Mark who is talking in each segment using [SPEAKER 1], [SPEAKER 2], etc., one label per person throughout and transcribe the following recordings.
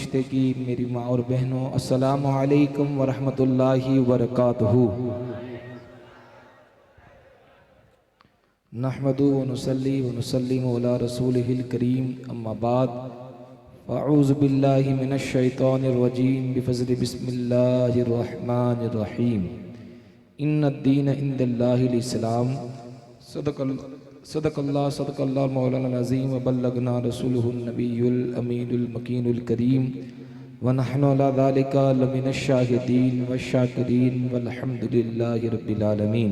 [SPEAKER 1] रिश्ते की मेरी माँ और बहनों, अस्सलामु अलैकुम वरहमतुल्लाहि वबरकातुहू। नहमदु व नुसल्ली व नुसल्लिमु अला रसूलिहिल करीम, अम्मा बाद, फ़अऊज़ु बिल्लाहि मिनश शैतानिर रजीम, बिफ़ज़्लि बिस्मिल्लाहिर रहमानिर रहीम। इन्नद्दीन इंदल्लाहिल इस्लाम। सदक़ल्लाहु मौलाना अज़ीम व बल्लगना रसूलुहुन नबियुल अमीनुल मकीनुल करीम व नहनु अला ज़ालिका लमिनश शाहिदीन व शाकिरीन वल्हम्दुलिल्लाहि रब्बिल आलमीन।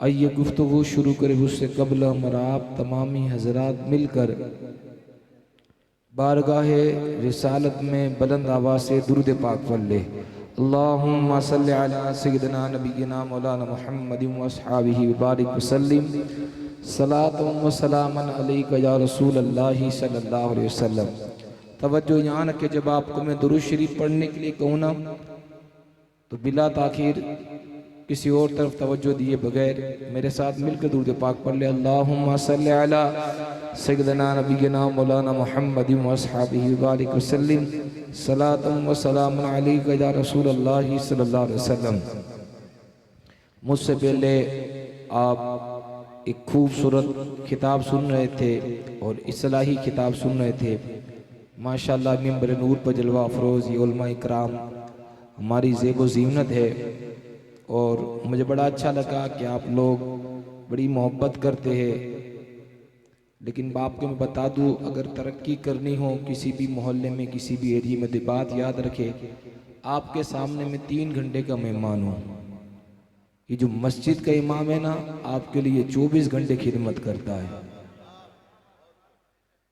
[SPEAKER 1] आइए गुफ्तगू शुरू करें, उससे कबल और आप तमामी हज़रात मिलकर बारगाहे रिसालत में बुलंद आवाज़ से दुरूद पाक पढ़ ले। अल्लाहुम्मा सल्लि अला सय्यिदिना नबिय्यिना मौलाना मुहम्मदिन व अस्हाबिही व बारिक वसल्लिम। सलातुन व सलामन अलैका या रसूलल्लाहि सल्लल्लाहु अलैहि वसल्लम। तवज्जो यहाँ रखे, जब आपको मैं दुरूद शरीफ पढ़ने के लिए कहूँ ना, तो बिला ताखीर किसी और तरफ तवज्जो दिए बगैर मेरे साथ मिलकर दुरूद पाक पढ़ ले। अल्लाहुम्मा सल्लि अला सय्यिदिना नबिय्यिना मौलाना मुहम्मदिन व अस्हाबिही व बारिक वसल्लिम। सलातुन व सलामुन अलैका या रसूलल्लाहि सल्लल्लाहु अलैहि वसल्लम। मुझसे पहले आप एक खूबसूरत खिताब सुन रहे थे और इस्लाही खिताब सुन रहे थे। माशाअल्लाह मिंबर नूर पर जलवा अफरोज़ ये उलमा इकराम हमारी ज़ेब व ज़ीनत है, और मुझे बड़ा अच्छा लगा कि आप लोग बड़ी मोहब्बत करते हैं। लेकिन बाप को मैं बता दूं, अगर तरक्की करनी हो किसी भी मोहल्ले में, किसी भी एरिया में, तो बात याद रखे, आपके सामने मैं 3 घंटे का मेहमान हूँ। ये जो मस्जिद का इमाम है ना, आपके लिए 24 घंटे खिदमत करता है।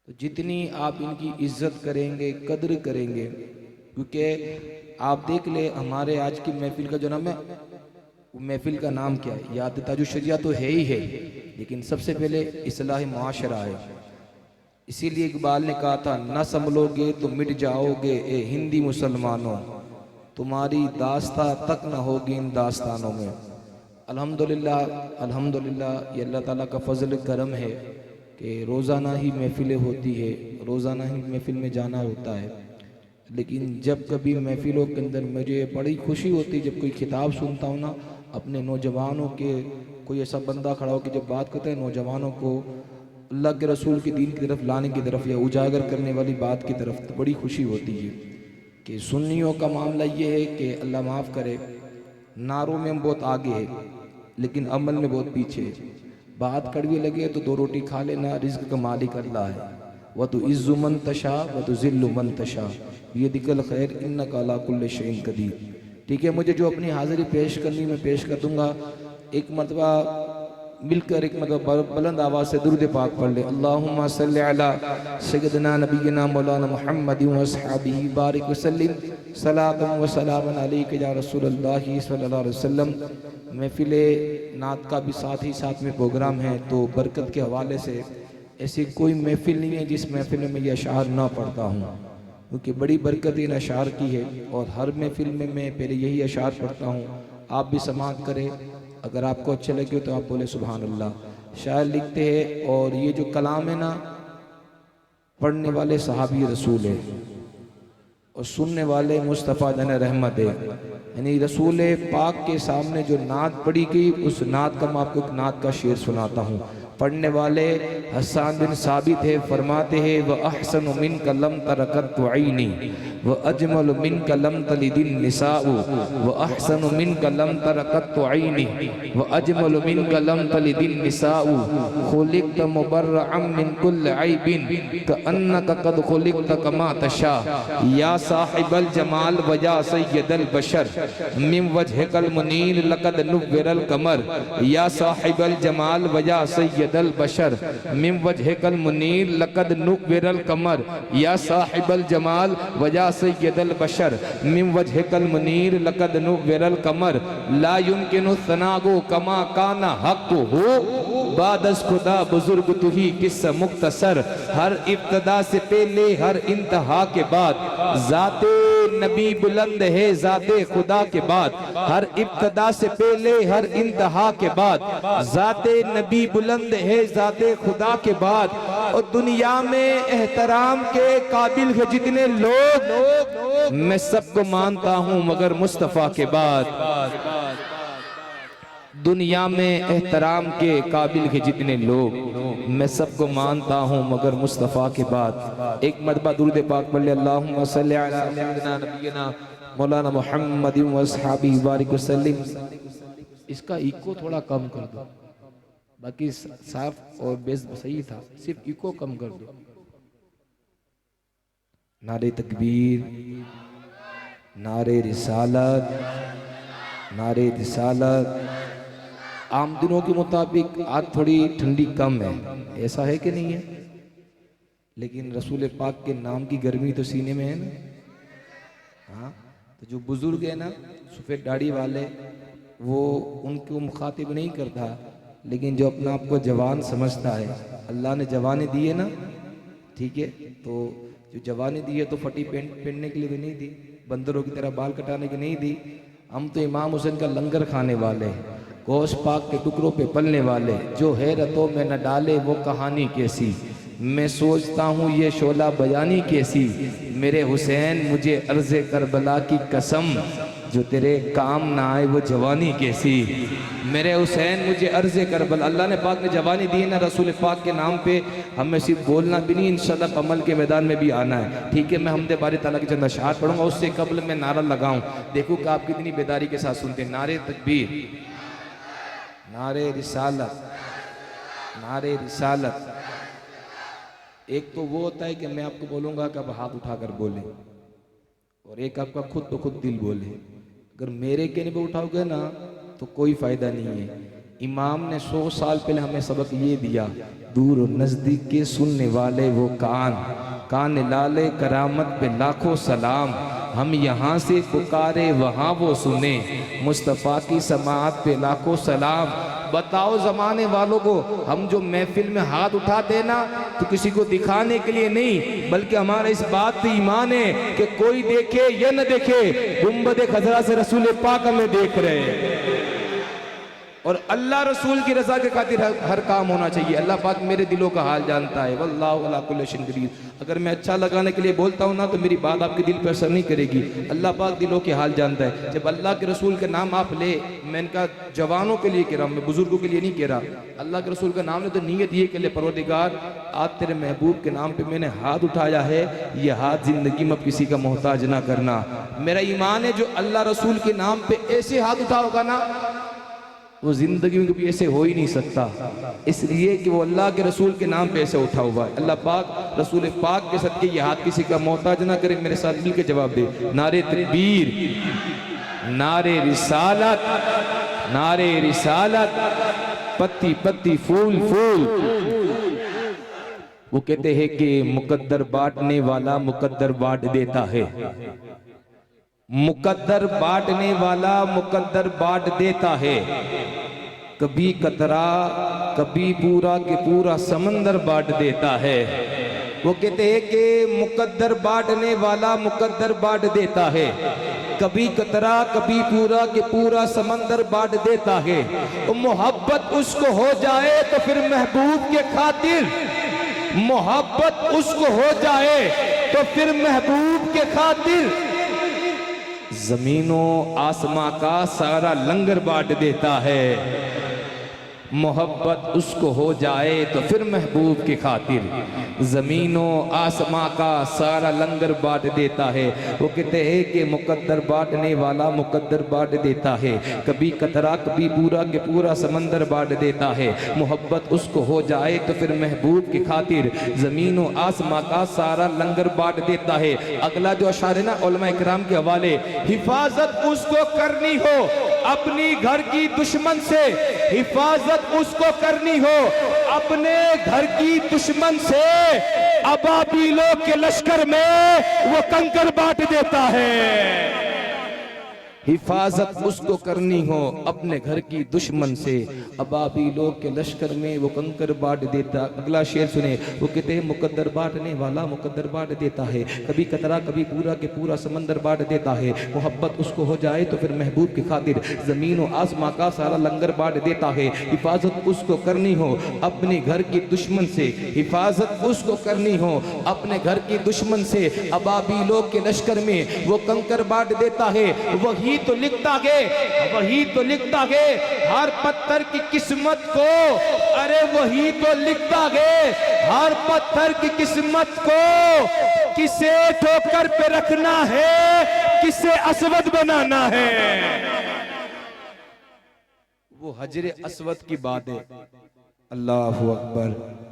[SPEAKER 1] तो जितनी आप इनकी इज्जत करेंगे, कद्र करेंगे, क्योंकि आप देख ले हमारे आज की महफिल का जो नाम है, महफिल का नाम क्या है? याद ताजुश्शरिया तो है ही है, लेकिन सबसे पहले इस्लाह मुआशरा है। इसीलिए इकबाल ने कहा था, न संभलोगे तो मिट जाओगे ए हिंदी मुसलमानों, तुम्हारी दास्ता तक न होगी इन दास्तानों में। अल्हम्दुलिल्लाह अल्हम्दुलिल्लाह, ये अल्लाह ताला का फजल करम है कि रोज़ाना ही महफिलें होती है, रोज़ाना ही महफिल में जाना होता है। लेकिन जब कभी महफिलों के अंदर मुझे बड़ी खुशी होती है जब कोई खिताब सुनता हूँ ना, अपने नौजवानों के, कोई ऐसा बंदा खड़ा हो कि जब बात करते हैं नौजवानों को अल्लाह के रसूल के दीन की तरफ लाने की तरफ या उजागर करने वाली बात की तरफ, तो बड़ी खुशी होती है। कि सुन्नियों का मामला ये है कि अल्लाह माफ़ करे, नारों में हम बहुत आगे है लेकिन अमल में बहुत पीछे है। बात कड़वी लगे तो 2 रोटी खा लेना, रिज़्क़ का मालिक अल्लाह है। व तो इज़्ज़ु मन तशा व तो ज़िल्लु मन तशा बियदिकल खैर इन्नका अला कुल्लि शैइन क़दीर। ठीक है, मुझे जो अपनी हाज़िरी पेश करनी मैं पेश कर दूंगा। एक मरतबा मिलकर एक मरतबा बुलंद आवाज़ से दुरूद पाक पढ़ ले। अल्लाहुम्मा सल्लि अला सय्यिदिना नबिय्यिना मौलाना मुहम्मदिन व अस्हाबिही बारिक वसल्लिम। सलातुन व सलामुन अलैका या रसूलल्लाहि सल्लल्लाहु अलैहि वसल्लम। महफिले नात का भी साथ ही साथ में प्रोग्राम है, तो बरकत के हवाले से ऐसी कोई महफिल नहीं है जिस महफिल में मैं ये अशार ना पढ़ता हूँ, क्योंकि बड़ी बरकत इन अशार की है। और हर महफिल में मैं पहले यही अशार पढ़ता हूँ। आप भी समाअत करें, अगर आपको अच्छे लगे तो आप बोले सुभान अल्लाह। शायर लिखते हैं, और ये जो कलाम है ना, पढ़ने वाले सहाबी रसूल है और सुनने वाले मुस्तफ़ा जन रहमत है। यानी रसूल पाक के सामने जो नात पढ़ी गई, उस नात का मैं आपको एक नात का शेर सुनाता हूँ। पढ़ने वाले हसन बिन साबित है, फरमाते हैं व अहसन मिन कलम तरकत ऐनी व अजमल मिन कलम तलिदिन निसाउ व अहसन मिन कलम तरकत ऐनी व अजमल मिन कलम तलिदिन निसाउ खुलिक़त मुबर्रअम मिन कुल्ल ऐबिन कअन्नका क़द खुलिक़त कमा तशा या साहिबल जमाल व या सय्यदल बशर मिन वजहिकल मुनीर लक़द नुव्विरल कमर या साहिबल जमाल व या सय्यदल बशर मिन वजहिकल मुनीर लक़द नुव्विरल कमर या साहिबल जमाल व या सय्यदल बशर मिन वजहिकल मुनीर लक़द नुव्विरल कमर ला युमकिनु सनागो कमा काना हक़ हो बादस खुदा बुजुर्ग तुही किस्सा मुख्तसर हर इब्तदा से पहले हर इंतहा के बाद ज़ाते नबी बुलंद है ज़ाते खुदा के बाद हर इब्तदा से पहले हर इंतहा के बाद ज़ाते नबी बुलंद है ज़ाते खुदा के बाद और दुनिया में एहतराम के काबिल है जितने लोग, मैं सबको मानता हूं मगर मुस्तफा के बाद। दुनिया में एहतराम के काबिल के जितने लोग, मैं सबको मानता हूं मगर मुस्तफ़ा के बाद। एक मरतबा दुरूद पाक पढ़ ले, अल्लाहुम्मा सल्ली अला सय्यिदिना नबियना मौलाना मुहम्मद व अस्हाबिही बारिक वसल्लिम। इसका इको थोड़ा कम कर दो, बाकी साफ और बेस सही था, सिर्फ इको कम कर दो। नारे तकबीर, नारे रिसालत, नारे रिसालत। आम दिनों के मुताबिक आज थोड़ी ठंडी कम है, ऐसा है कि नहीं है? लेकिन रसूल पाक के नाम की गर्मी तो सीने में है ना। हाँ, तो जो बुजुर्ग है ना, सफ़ेद दाढ़ी वाले, वो उनको मुखातिब नहीं करता, लेकिन जो अपना आप को जवान समझता है, अल्लाह ने जवानी दी है ना, ठीक है, तो जो जवानी दी है तो फटी पेंट पहनने के लिए भी नहीं दी, बंदरों की तरह बाल कटाने की नहीं दी। हम तो इमाम हुसैन का लंगर खाने वाले, गोश्त पाक के टुकड़ों पे पलने वाले, जो हैरतों में न डाले वो कहानी कैसी। मैं सोचता हूँ ये शोला बयानी कैसी, मेरे हुसैन मुझे अर्ज़े करबला की कसम, जो तेरे काम ना आए वो जवानी कैसी। मेरे हुसैन मुझे अर्ज़े करबला, अल्लाह ने पाक ने जवानी दी है ना रसूल पाक के नाम पे। हमें सिर्फ बोलना भी नहीं, इंशाअल्लाह अमल के मैदान में भी आना है, ठीक है। मैं हमदे बारी ताला की चंद अशआर पढ़ूंगा, उससे कबल मैं नारा लगाऊं, देखूँ कि आप कितनी बेदारी के साथ सुनते हैं। नारे तकबीर, नारे रिसालत, नारे रिसालत। एक तो वो होता है कि मैं आपको बोलूँगा कि आप हाथ उठाकर बोलें, और एक आपका खुद तो खुद दिल बोले। अगर मेरे कहने पे उठाओगे ना तो कोई फ़ायदा नहीं है। इमाम ने 100 साल पहले हमें सबक ये दिया, दूर और नज़दीक के सुनने वाले वो कान, कान लाले करामत पे लाखों सलाम। हम यहाँ से पुकारे वहाँ वो सुने, मुस्तफ़ा की समाअत पे लाखों सलाम। बताओ ज़माने वालों को, हम जो महफिल में हाथ उठाते ना तो किसी को दिखाने के लिए नहीं, बल्कि हमारा इस बात पे ईमान है कि कोई देखे या न देखे, गुंबद खजरा से रसूल पाक हमें देख रहे हैं। और अल्लाह रसूल की रज़ा के खातिर हर काम होना चाहिए। अल्लाह पाक मेरे दिलों का हाल जानता है, वल्लाहु अला कुल्लि शैइन कदीर। अगर मैं अच्छा लगाने के लिए बोलता हूँ ना तो मेरी बात आपके दिल पर असर नहीं करेगी, अल्लाह पाक दिलों के हाल जानता है। जब अल्लाह के रसूल के नाम आप ले, मैं इनका जवानों के लिए कह रहा हूँ, मैं बुजुर्गों के लिए नहीं कह रहा, अल्लाह के रसूल का नाम ले तो नीयत ये के लिए, परवरदिगार आज तेरे महबूब के नाम पर मैंने हाथ उठाया है, ये हाथ ज़िंदगी में अब किसी का मोहताज ना करना। मेरा ईमान है जो अल्लाह रसूल के नाम पर ऐसे हाथ उठाओगा ना, वो जिंदगी में कभी ऐसे हो ही नहीं सकता, इसलिए कि वो अल्लाह के रसूल के नाम पे ऐसे उठा हुआ है। अल्लाह पाक रसूल पाक के सदके ये हाथ किसी का मोहताज ना करे। मेरे साथ मिल के जवाब दे, नारे तकबीर, नारे रिसालत, नारे रिसालत। पत्ती पत्ती फूल फूल। वो कहते हैं कि मुकद्दर बांटने वाला मुकद्दर बांट देता है, मुकद्दर बांटने वाला मुकद्दर बांट देता है। कभी कतरा कभी पूरा के पूरा समंदर बांट देता है। वो कहते हैं कि मुकद्दर बांटने वाला मुकद्दर बांट देता है, कभी कतरा कभी पूरा के पूरा समंदर बांट देता है। तो मोहब्बत उसको हो जाए तो फिर महबूब के खातिर, मोहब्बत उसको हो जाए तो फिर महबूब के खातिर जमीनों आसमां का सारा लंगर बांट देता है। मोहब्बत उसको हो जाए तो फिर महबूब के खातिर जमीनों आसमां का सारा लंगर बांट देता है। वो कहते हैं कि मुकद्दर बांटने वाला मुकद्दर बांट देता है, कभी कतरा कभी पूरा के पूरा समंदर बांट देता है। मोहब्बत उसको हो जाए तो फिर महबूब के खातिर जमीनों आसमां का सारा लंगर बांट देता है। अगला जो अशार है ना उलमा इकराम के हवाले, हिफाजत उसको करनी हो अपनी घर की दुश्मन से, हिफाजत उसको करनी हो अपने घर की दुश्मन से, अबाबीलों के लश्कर में वो कंकर बांट देता है। हिफाजत उसको करनी हो अपने घर की दुश्मन से। अबाबीलों के लश्कर में वो कंकर बांट देता। अगला शेर सुने, वो कहते हैं मुकद्दर बांटने वाला मुकद्दर बांट देता है, कभी कतरा कभी पूरा के पूरा समंदर बांट देता है। मोहब्बत उसको हो जाए तो फिर महबूब की खातिर जमीन और आसमां का सारा लंगर बांट देता है। हिफाजत उसको करनी हो अपने घर की दुश्मन से, हिफाजत उसको करनी हो अपने घर की दुश्मन से। अबाबीलों के लश्कर में वो कंकर बांट देता है। वही तो लिखता है, वही तो लिखता है हर पत्थर की किस्मत को। अरे वही तो लिखता है हर पत्थर की किस्मत को। किसे ठोकर पे रखना है, किसे असवद बनाना है। वो हजरे असवद की बात है। अल्लाहु अकबर।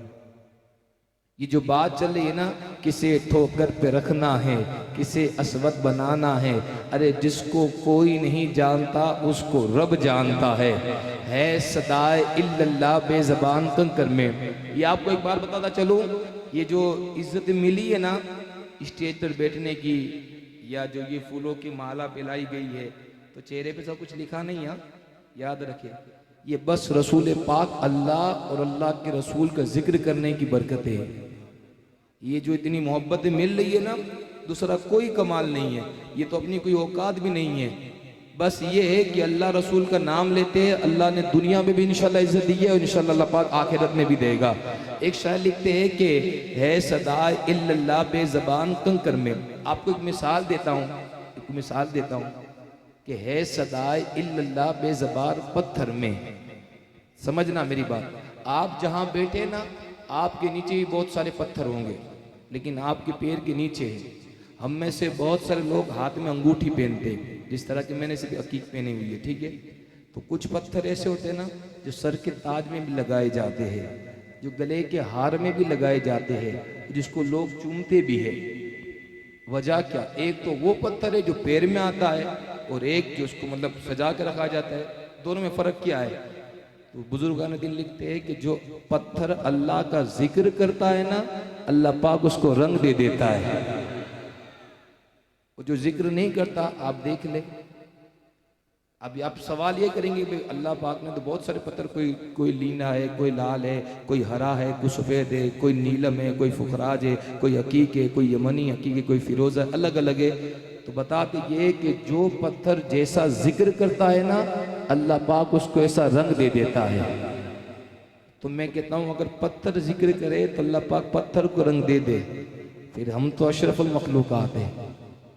[SPEAKER 1] ये जो बात चल रही है ना, किसे ठोकर पे रखना है, किसे असवद बनाना है। अरे जिसको कोई नहीं जानता उसको रब जानता है सदाए इल्लल्लाह बेज़बान कंकर में। ये आपको एक बार बताता चलूं, ये जो इज्जत मिली है ना स्टेज पर बैठने की, या जो ये फूलों की माला पिलाई गई है, तो चेहरे पे सब कुछ लिखा नहीं है, याद रखिए। ये बस रसूल पाक अल्लाह और अल्लाह के रसूल का जिक्र करने की बरकत है। ये जो इतनी मोहब्बतें मिल रही है ना, दूसरा कोई कमाल नहीं है, ये तो अपनी कोई औकात भी नहीं है। बस ये है कि अल्लाह रसूल का नाम लेते हैं, अल्लाह ने दुनिया में भी इंशाल्लाह इज्जत दी है और इंशाल्लाह अल्लाह पाक आखिरत में भी देगा। एक शायर लिखते हैं कि है सदाए इल्लल्लाह बेज़बान कंकर में। आपको एक मिसाल देता हूँ, एक मिसाल देता हूँ कि है सदाए इल्लल्लाह बेज़बान पत्थर में। समझना मेरी बात, आप जहाँ बैठे ना, आपके नीचे भी बहुत सारे पत्थर होंगे, लेकिन आपके पैर के नीचे है। हम में से बहुत सारे लोग हाथ में अंगूठी पहनते हैं, जिस तरह की मैंने सिर्फ अकीक पहनी हुई है, ठीक है। तो कुछ पत्थर ऐसे होते हैं ना जो सर के ताज में भी लगाए जाते हैं, जो गले के हार में भी लगाए जाते हैं, जिसको लोग चूमते भी है। वजह क्या? एक तो वो पत्थर है जो पैर में आता है, और एक जो उसको मतलब सजा के रखा जाता है। दोनों में फर्क क्या है? तो बुजुर्गान दिन लिखते हैं कि जो पत्थर अल्लाह का जिक्र करता है ना, अल्लाह पाक उसको रंग दे देता है। वो जो जिक्र नहीं करता, आप देख ले। अभी आप सवाल ये करेंगे भाई अल्लाह पाक ने तो बहुत सारे पत्थर, कोई लीला है, कोई लाल है, कोई हरा है, कोई सफ़ेद है, कोई नीलम है, कोई फुखराज है, कोई हकीक है, कोई यमनी हकीक है, कोई फिरोज़ा है, अलग अलग है। तो बताते ये कि जो पत्थर जैसा जिक्र करता है ना, अल्लाह पाक उसको ऐसा रंग दे देता है। तो मैं कहता हूँ अगर पत्थर जिक्र करे तो अल्लाह पाक पत्थर को रंग दे दे। फिर हम तो अशरफुल मखलूकात हैं।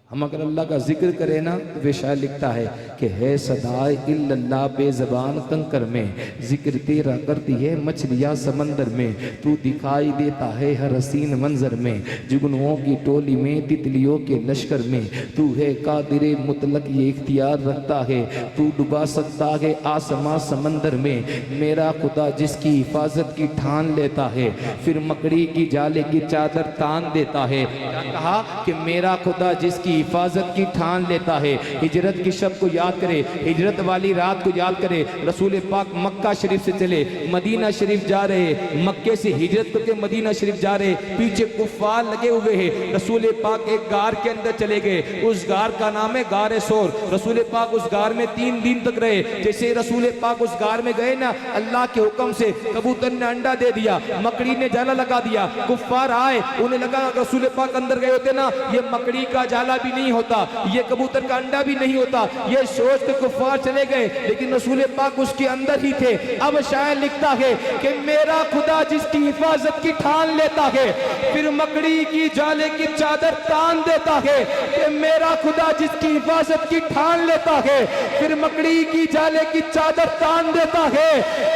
[SPEAKER 1] हम अगर अल्लाह का जिक्र करें ना, तो वे शायर लिखता है कि है सदाए इल्लल्लाह बेज़बान कंकर में, जिक्र तेरा करती है मछलियाँ समंदर में। तू दिखाई देता है हर हसीन मंजर में, जुगनुओं की टोली में, तितलियों के लश्कर में। तू है कादिरे मुतलक, ये इख्तियार रखता है, तू डुबा सकता है आसमां समंदर में। मेरा खुदा जिसकी हिफाजत की ठान लेता है, फिर मकड़ी की जाले की चादर तान देता है। कहा कि मेरा खुदा जिसकी हिफाजत की ठान लेता है। हिजरत की शब को याद करे, हिजरत वाली रात को याद करे। रसूल पाक मक्का शरीफ से चले, मदीना शरीफ जा रहे, मक्के से हिजरत करके मदीना शरीफ जा रहे, पीछे कुफ्फार लगे हुए हैं। रसूल पाक एक गार के अंदर चले गए, उस गार का नाम है गार सोर। रसूल पाक उस गार में 3 दिन तक रहे। जैसे रसूल पाक उस गार में गए ना, अल्लाह के हुक्म से कबूतर ने अंडा दे दिया, मकड़ी ने जाला लगा दिया। कुफ्फार आए, उन्हें लगा रसूल पाक अंदर गए होते ना, ये मकड़ी का जाला भी नहीं होता, ये कबूतर का अंडा भी नहीं होता। ये सोच के कुफ्फार चले गए, लेकिन रसूल पाक उसके अंदर ही थे। अब शायर लिखता है कि मेरा खुदा जिसकी हिफाजत की ठान लेता है, फिर मकड़ी की जाले की चादर तान देता है। कि मेरा खुदा जिसकी हिफाजत की ठान लेता है, फिर मकड़ी की जाले की चादर तान देता है।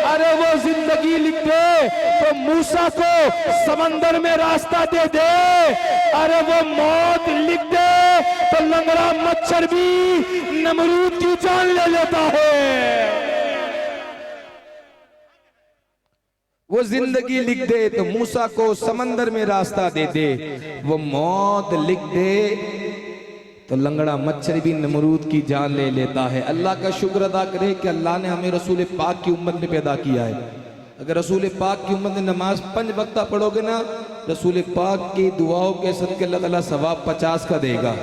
[SPEAKER 1] अरे वो जिंदगी लिख दे तो मूसा को समंदर में रास्ता दे दे, अरे वो मौत लिख दे तो लंगड़ा मच्छर भी नमरूद की जान ले लेता है। वो जिंदगी लिख दे तो मूसा को समंदर में रास्ता दे दे, वो मौत लिख दे तो लंगड़ा मच्छर भी नमरूद की जान ले लेता है। अल्लाह का शुक्र अदा करे कि अल्लाह ने हमें रसूल पाक की उम्मत में पैदा किया है। अगर रसूल पाक की उम्मत में नमाज 5 वक्त पढ़ोगे ना, रसूल पाक की दुआओं के सदके अल्लाह ताला सवाब 50 का देगा।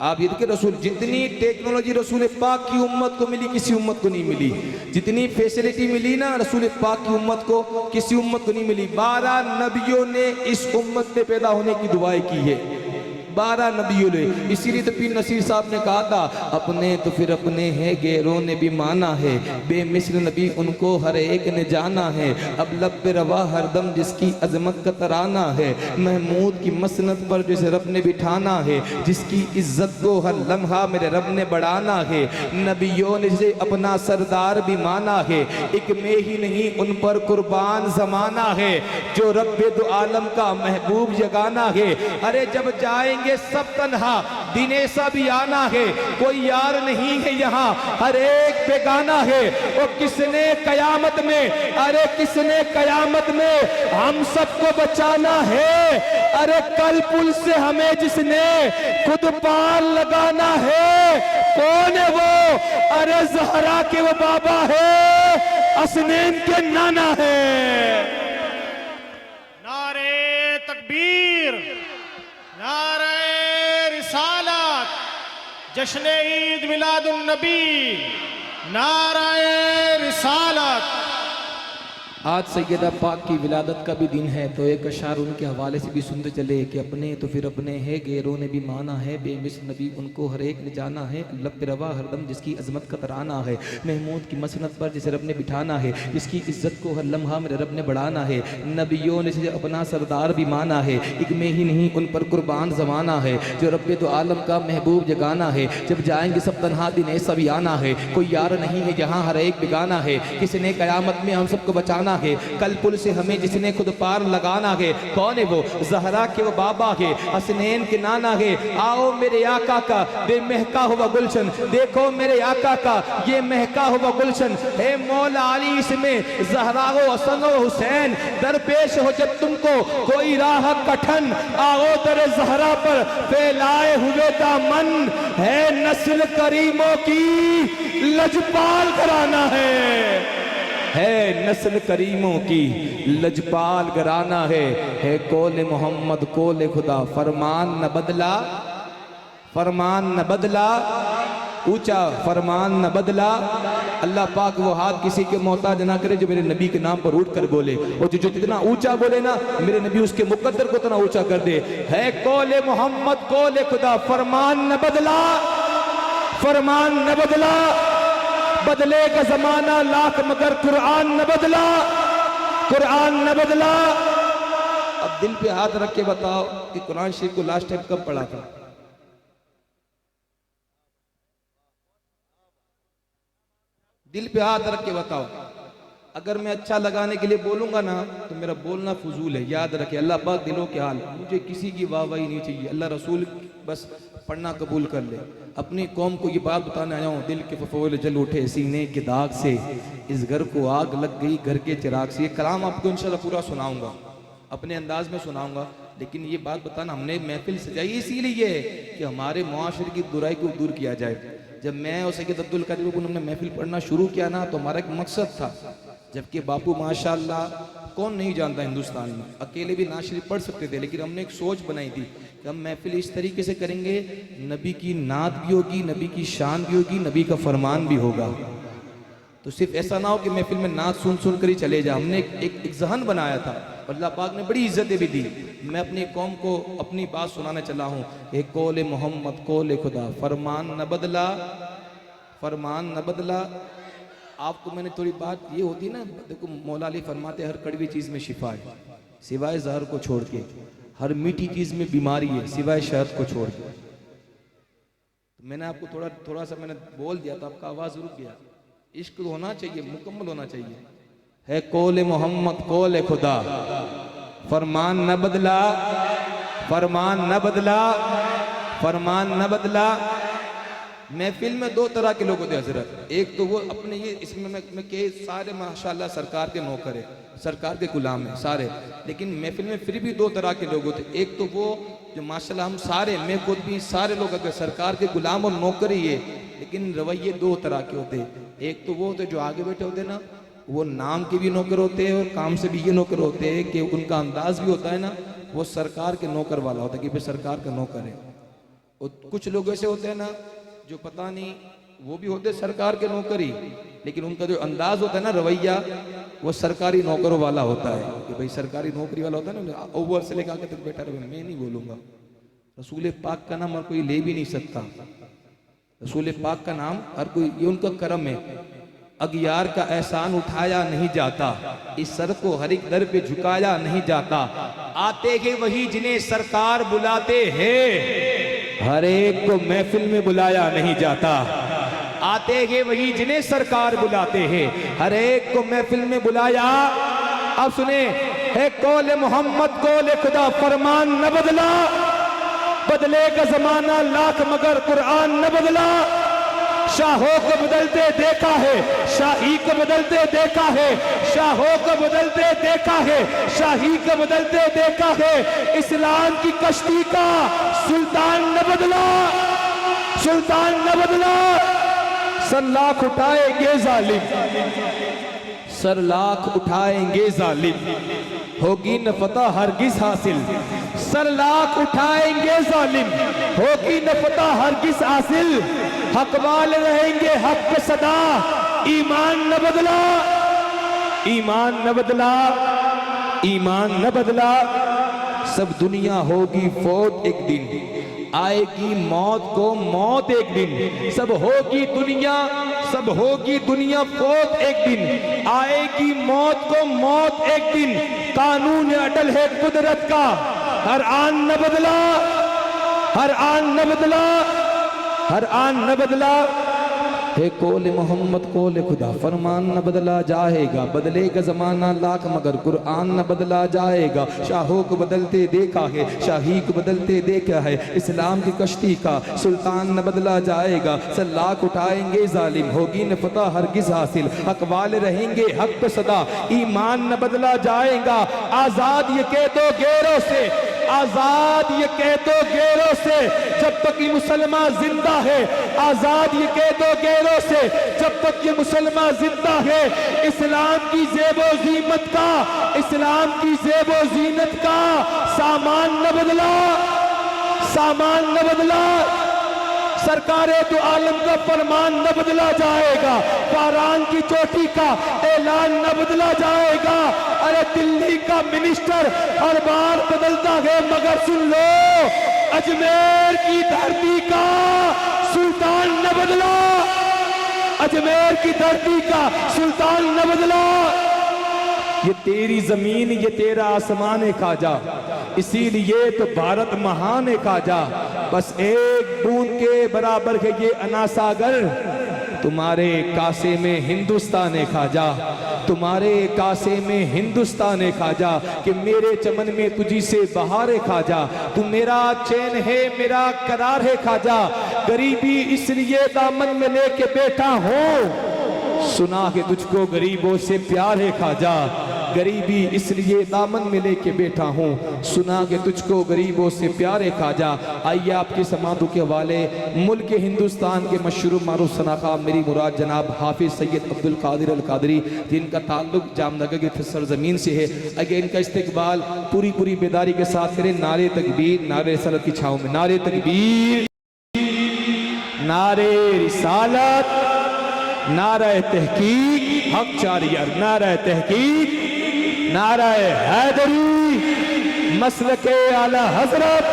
[SPEAKER 1] आप ये देखिए, रसूल जितनी टेक्नोलॉजी रसूल पाक की उम्मत को मिली किसी उम्मत को नहीं मिली, जितनी फैसिलिटी मिली ना रसूल पाक की उम्मत को किसी उम्मत को नहीं मिली। 12 नबियों ने इस उम्मत में पैदा होने की दुआएं की है, 12 नबियों ने। इसीलिए तो पीर नसीर साहब ने कहा था, अपने तो फिर अपने हैं, गैरों ने भी माना है, बेमिस्र नबी उनको हर एक ने जाना है। अब लब पे रवा हरदम जिसकी अजमत का तराना है, महमूद की मसनद पर जिसे रब ने बिठाना है, जिसकी इज्जत को हर लम्हा मेरे रब ने बढ़ाना है। नबियों ने जिसे अपना सरदार भी माना है, एक में ही नहीं उन पर कुर्बान जमाना है, जो रब्बे दो आलम का महबूब जगाना है। अरे जब जाएंगे सब तन्हा, दिन ऐसा भी आना है, कोई यार नहीं है यहाँ, हर एक बेगाना है। वो किसने कयामत में, अरे किसने कयामत में हम सबको बचाना है। अरे कल पुल से हमें जिसने खुद पार लगाना है, कौन है वो? अरे ज़हरा के वो बाबा है, हसनैन के नाना है।
[SPEAKER 2] नारे तकबीर, नारे रिसालत, जश्न ईद मिलादुन नबी, नारे रिसालत।
[SPEAKER 1] आज सैयदा पाक की विलादत का भी दिन है, तो एक अशार उनके हवाले से भी सुनते चले कि अपने तो फिर अपने हैं, गैरों ने भी माना है, बेमिस्र नबी उनको हर एक ने जाना है। लब पे रवा हरदम जिसकी अजमत का तराना है, महमूद की मसनद पर जिसे रब ने बिठाना है, जिसकी इज्जत को हर लम्हा मेरे रब ने बढ़ाना है। नबियों ने जिसे अपना सरदार भी माना है, एक में ही नहीं उन पर कुर्बान जमाना है, जो रब्बे तो आलम का महबूब जगाना है। जब जाएंगे सब तन्हा दिन ऐसा भी आना है, कोई यार नहीं है जहाँ हर एक बिगाना है। किसने कयामत में हम सबको बचाना है, कल पुल से हमें जिसने खुद पार लगाना है, कौन है वो? ज़हरा के वो बाबा है, हसनैन के नाना है। आओ मेरे आका का बेमहका हुआ गुलशन, देखो मेरे आका का ये महका हुआ गुलशन है। मौला अली इसमें ज़हरा हो, हसन हो, हुसैन दरपेश हो जब तुमको कोई राह कठन, आओ दर ज़हरा पर फैलाए हुए दामन है। नस्ल करीमों की लजपाल घराना है नस्ल करीमों की लजपाल घराना है कोले मोहम्मद कोले खुदा, फरमान न बदला, फरमान न बदला, ऊंचा फरमान न बदला। अल्लाह पाक वो हाथ किसी के मोहताज ना करे जो मेरे नबी के नाम पर उठ कर बोले, और जो जितना ऊंचा बोले ना मेरे नबी उसके मुकद्दर को इतना ऊंचा कर दे। है कोले मोहम्मद कोले खुदा, फरमान न बदला, फरमान न बदला। बदलेगा जमाना लाख मगर कुरान न बदला, कुरान न बदला। अब दिल पे हाथ रख के बताओ कि कुरान शरीफ को लास्ट टाइम कब पढ़ा था? दिल पे हाथ रख के बताओ। अगर मैं अच्छा लगाने के लिए बोलूंगा ना तो मेरा बोलना फजूल है। याद रखे अल्लाह पाक दिलों के हाल, मुझे किसी की वाहवाही नहीं चाहिए। अल्लाह रसूल बस पढ़ना कबूल कर ले। अपनी कौम को ये बात बताने आया हूँ, दिल के फफोले जल उठे सीने के दाग से, इस घर को आग लग गई घर के चिराग से। ये कलाम आपको इंशाल्लाह पूरा सुनाऊंगा, अपने अंदाज में सुनाऊंगा। लेकिन ये बात बताना, हमने महफिल सजाई इसीलिए है कि हमारे मुआशरे की बुराई को दूर किया जाए। जब मैं और सैयद अब्दुल कादिर को हमने महफिल पढ़ना शुरू किया ना तो हमारा एक मकसद था, जबकि बापू माशाल्लाह कौन नहीं जानता हिंदुस्तान में, अकेले भी नात शरीफ पढ़ सकते थे, लेकिन हमने एक सोच बनाई थी कि हम महफिल इस तरीके से करेंगे, नबी की नात भी होगी, नबी की शान भी होगी, नबी का फरमान भी होगा। तो सिर्फ ऐसा ना हो कि महफिल में नात सुन सुन कर ही चले जाए। हमने एक जहन बनाया था, अल्लाह पाक ने बड़ी इज्जतें भी दी। मैं अपनी कौम को अपनी बात सुनाने चला हूँ। एक कोले मोहम्मद कोले खुदा, फरमान न बदला, फरमान न बदला। आपको मैंने थोड़ी बात ये होती ना, देखो मौला अली फरमाते हर कड़वी चीज़ में शिफा है सिवाय जहर को छोड़ के, हर मीठी चीज़ में बीमारी है सिवाय शहद को छोड़ के। तो मैंने आपको थोड़ा सा मैंने बोल दिया तो आपका आवाज़ रुक गया। इश्क होना चाहिए, मुकम्मल होना चाहिए। है कोले मोहम्मद कोले खुदा, फरमान न बदला, फरमान न बदला, फरमान न बदला। महफिल में दो तरह के लोग होते हैं हजरत। एक तो वो अपने ये इसमें मैं के सारे माशाल्लाह सरकार के नौकर है, सरकार के गुलाम है सारे, लेकिन महफिल में फिर भी दो तरह के लोग होते हैं। एक तो वो जो माशाल्लाह हम सारे, मैं खुद भी सारे लोग अगर सरकार के गुलाम और नौकर ही है, लेकिन रवैये दो तरह के होते हैं। एक तो वो होते जो आगे बैठे होते हैं ना, वो नाम के भी नौकर होते हैं और काम से भी ये नौकर होते हैं कि उनका अंदाज भी होता है ना, वो सरकार के नौकर वाला होता है कि भाई सरकार का नौकर है। और कुछ लोग ऐसे होते हैं ना जो पता नहीं, वो भी होते सरकार के नौकरी, लेकिन उनका जो अंदाज होता है ना, रवैया, वो सरकारी नौकरों वाला होता है कि भाई सरकारी नौकरी वाला होता है ना, ओवर से लेकर आगे तक बैठा रहे। मैं नहीं बोलूंगा, रसूल पाक का नाम हर कोई ले भी नहीं सकता। रसूल पाक का नाम हर कोई, ये उनका करम है। अगियार का एहसान उठाया नहीं जाता, इस सर को हर एक दर पे झुकाया नहीं जाता। आते हैं वही जिन्हें सरकार बुलाते हैं, हर एक को महफिल में बुलाया नहीं जाता। आते हैं वही जिन्हें सरकार बुलाते हैं, हर एक को महफिल में बुलाया। अब सुने, है कौले मोहम्मद कौले खुदा, फरमान न बदला, बदलेगा जमाना लाख मगर कुरान न बदला। शाहों को बदलते देखा है, शाही को बदलते देखा है, शाहों को बदलते देखा है, शाही को बदलते देखा है। इस्लाम की कश्ती का सुल्तान न बदला, सुल्तान न बदला। सर लाख उठाएंगे जालिम, सर लाख उठाएंगे जालिम, होगी न फतह हरगिज हासिल। सर लाख उठाएंगे जालिम, होगी न फतह हरगिज हासिल। हक वाले रहेंगे हक पे सदा, ईमान न बदला, ईमान न बदला, ईमान न बदला। सब दुनिया होगी फौत एक दिन, आएगी मौत को मौत एक दिन। सब होगी दुनिया, सब होगी दुनिया फौत एक दिन, आएगी मौत को मौत एक दिन। कानून अटल है कुदरत का, हर आन न बदला, हर आन न बदला, हर आन न बदला। है कोले मोहम्मद कोले खुदा, फरमान न बदला जाएगा, बदलेगा जमाना लाख मगर कुरान न बदला जाएगा। शाहों को बदलते देखा है, शाही को बदलते देखा है, इस्लाम की कश्ती का सुल्तान न बदला जाएगा। सर लाख उठाएंगे जालिम, होगी न फतह हरगिज हासिल। हक वाले रहेंगे हक पे सदा, ईमान न बदला जाएगा। आजाद ये कह दो गैरों से, आजाद ये कह दो गैरों से, जब तक ये मुसलमान जिंदा है। आजाद ये कह दो गैरों से, जब तक ये मुसलमान जिंदा है। इस्लाम की ज़ेबो ज़ीनत का, इस्लाम की ज़ेबो ज़ीनत का सामान न बदला, सामान न बदला। सरकारे तो आलम का फरमान न बदला जाएगा, फारान की चोटी का ऐलान न बदला जाएगा। अरे दिल्ली का मिनिस्टर हर बार बदलता है, मगर सुन लो, अजमेर की धरती का सुल्तान न बदला, अजमेर की धरती का सुल्तान न बदला। ये तेरी जमीन, ये तेरा आसमान है खाजा, इसीलिए तो भारत महान है खाजा। बस एक बूंद के बराबर है ये अना सागर, तुम्हारे कासे में हिंदुस्तान है खाजा, तुम्हारे कासे में हिंदुस्तान है खाजा। कि मेरे चमन में तुझी से बहार है खाजा, तू मेरा चैन है मेरा करार है खाजा। गरीबी इसलिए दामन में लेके बैठा हूँ, सुना के तुझको गरीबों से प्यार है खाजा। गरीबी इसलिए दामन में लेके बैठा हूँ, सुना के तुझको गरीबों से प्यार है खाजा। आइए आपके समातों के वाले मुल्क हिंदुस्तान के मशहूर मारूफ सनाखा मेरी मुराद जनाब हाफिज सैयद अब्दुल कादिर अल कादरी, जिनका ताल्लुक जामनगर की सरजमीन से है। अगर इनका इस्तकबाल पूरी पूरी बेदारी के साथ करें। नारे तकबीर, नारे रिसालत की छाँव में नारे तकबीर, नारे रिसालत, नारे तहकीक, हक चारियर, नारे तहकीक, नारे हैदरी, मसलके आला हजरत